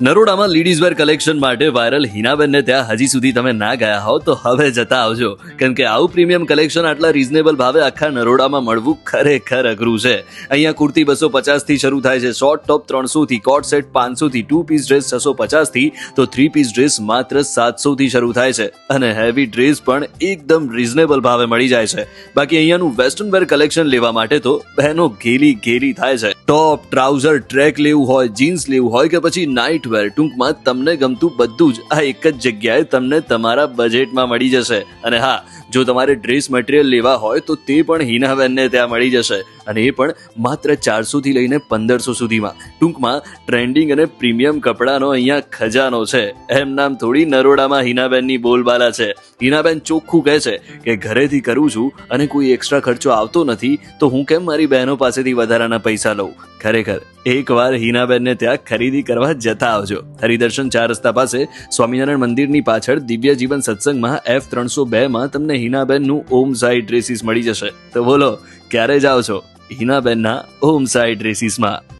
નરોડામાં ladies wear collection માટે viral હિનાબેનને ત્યાં હજી સુધી તમે ના ગયા હો તો હવે જતા આવજો, કેમ કે આવું પ્રીમિયમ કલેક્શન આટલા રીઝનેબલ ભાવે આખા નરોડામાં મળવું ખરેખર અઘરું છે. અહીંયા કુર્તી 250 થી શરૂ થાય છે, શોર્ટ ટોપ 300 થી, કોટ સેટ 500 થી, 2 પીસ ડ્રેસ 650 થી, તો 3 પીસ ડ્રેસ માત્ર 700 થી શરૂ થાય છે અને હેવી ડ્રેસ પણ એકદમ રીઝનેબલ ભાવે મળી જાય છે. બાકી અહીંયાનું વેસ્ટર્ન વેર કલેક્શન લેવા માટે તો બહેનો ઘેલી થાય છે. ટોપ, ટ્રાઉઝર, ટ્રેક લેવું હોય, જીન્સ લેવું હોય કે પછી નાઇટ વેર, ટૂંકમાં તમને ગમતું બધું જ આ એક જ જગ્યાએ તમને તમારા બજેટમાં મળી જશે. અને હા, જો તમારે ડ્રેસ મટીરિયલ લેવા હોય તો તે પણ હિનાબેનને ત્યાં મળી જશે, અને એ પણ માત્ર 400 થી લઈને 1500 સુધીમાં. ટૂંકમાં ટ્રેન્ડિંગ અને પ્રીમિયમ કપડાનો અહીંયા ખજાનો છે. એમ નામ થોડી નરોડામાં હિનાબેનની બોલબાલા છે. હિનાબેન ચોખ્ખું કહે છે કે ઘરેથી કરું છું અને કોઈ એક્સ્ટ્રા ખર્ચો આવતો નથી, તો હું કેમ મારી બહેનો પાસેથી વધારાના પૈસા લઉં. ખરેખર એકવાર હિનાબેનને ત્યાં ખરીદી કરવા જતા આવજો. હરિદર્શન 4 રસ્તા પાસે સ્વામિનારાયણ મંદિરની પાછળ દિવ્ય જીવન સત્સંગમાં F302 તમને હિનાબેનનું ઓમ સાઈ ડ્રેસીસ મળી જશે. તો બોલો, ક્યારે જાઓ છો હિનાબેનના ઓમ સાઈ ડ્રેસીસમાં?